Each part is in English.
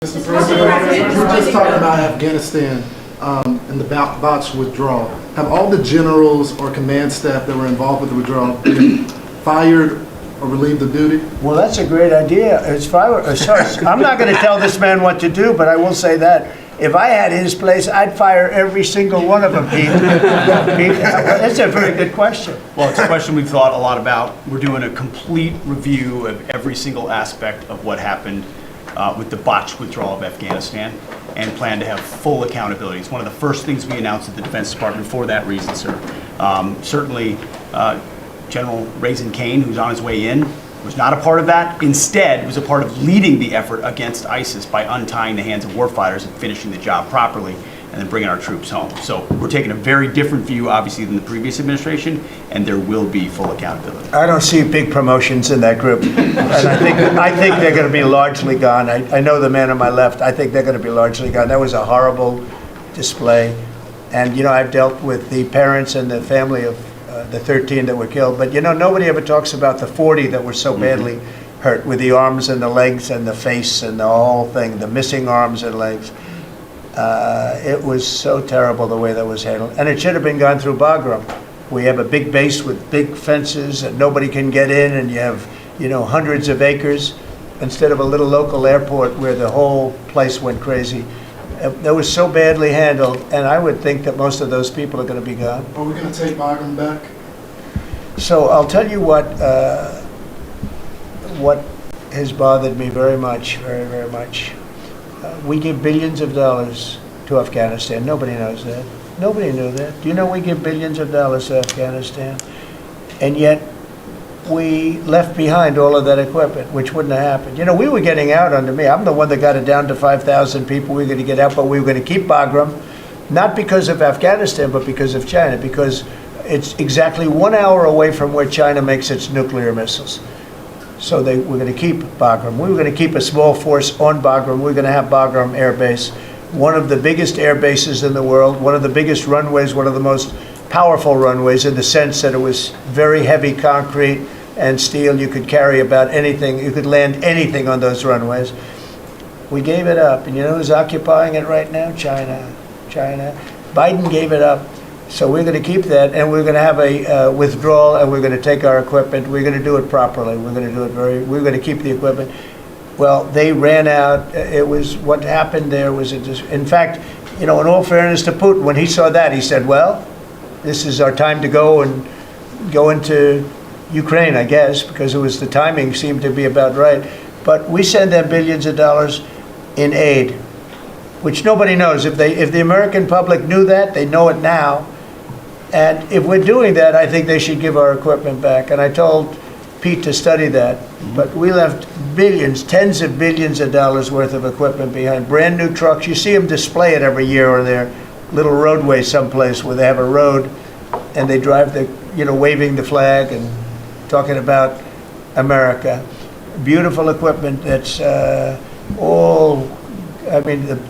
Mr. President, you were just talking about Afghanistan and the botched withdrawal. Have all the generals or command staff that were involved with the withdrawal been fired or relieved of duty? Well, that's a great idea. I'm not going to tell this man what to do, but I will say that if I had his place, I'd fire every single one of them, Pete. That's a very good question. Well, it's a question we've thought a lot about. We're doing a complete review of every single aspect of what happened with the botched withdrawal of Afghanistan and plan to have full accountability. It's one of the first things we announced at the Defense Department for that reason, sir. Certainly, General Raisin Kane, who's on his way in, was not a part of that. Instead, was a part of leading the effort against ISIS by untying the hands of warfighters and finishing the job properly and then bringing our troops home. So we're taking a very different view, obviously, than the previous administration, and there will be full accountability. I don't see big promotions in that group, and I think they're going to be largely gone. I know the man on my left. I think they're going to be largely gone. That was a horrible display, and you know I've dealt with the parents and the family of the 13 that were killed, but you know nobody ever talks about the 40 that were so badly hurt with the arms and the legs and the face and the whole thing, the missing arms and legs. It was so terrible the way that was handled, and it should have been gone through Bagram. We have a big base with big fences and nobody can get in, and you have, you know, hundreds of acres instead of a little local airport where the whole place went crazy. That was so badly handled, and I would think that most of those people are going to be gone. Are we going to take Bagram back? So I'll tell you what has bothered me very much, very, very much. We give billions of dollars to Afghanistan. Nobody knows that. Nobody knew that. Do you know we give billions of dollars to Afghanistan? And yet we left behind all of that equipment, which wouldn't have happened. You know, we were getting out under me. I'm the one that got it down to 5,000 people. We were going to get out, but we were going to keep Bagram, not because of Afghanistan, but because of China, because it's exactly 1 hour away from where China makes its nuclear missiles. So we're going to keep Bagram. We were going to keep a small force on Bagram. We're going to have Bagram Air Base, one of the biggest air bases in the world, one of the biggest runways, one of the most powerful runways in the sense that it was very heavy concrete and steel. You could carry about anything. You could land anything on those runways. We gave it up. And you know who's occupying it right now? China. Biden gave it up. So we're going to keep that, and we're going to have a withdrawal, and we're going to take our equipment. We're going to do it properly. We're going to do it we're going to keep the equipment. Well, they ran out. It was, what happened there was, in fact, you know, in all fairness to Putin, when he saw that, he said, well, this is our time to go into Ukraine, I guess, because the timing seemed to be about right. But we send them billions of dollars in aid, which nobody knows. If the American public knew that, they know it now. And if we're doing that, I think they should give our equipment back. And I told Pete to study that. But we left billions, tens of billions of dollars worth of equipment behind. Brand new trucks. You see them display it every year on their little roadway someplace where they have a road and they drive waving the flag and talking about America. Beautiful equipment that's the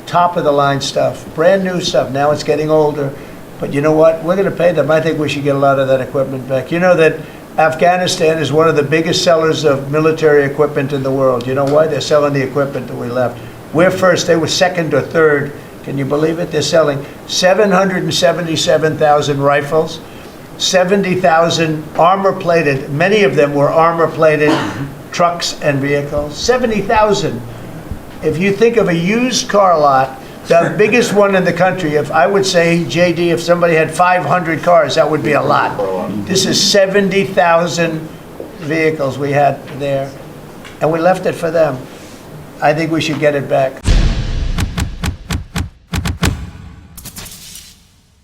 top of the line stuff, brand new stuff. Now it's getting older. But you know what? We're going to pay them. I think we should get a lot of that equipment back. You know that Afghanistan is one of the biggest sellers of military equipment in the world. You know why? They're selling the equipment that we left. We're first. They were second or third. Can you believe it? They're selling 777,000 rifles, 70,000 armor-plated. Many of them were armor-plated trucks and vehicles. 70,000. If you think of a used car lot, the biggest one in the country, if I would say, JD, if somebody had 500 cars, that would be a lot. This is 70,000 vehicles we had there, and we left it for them. I think we should get it back.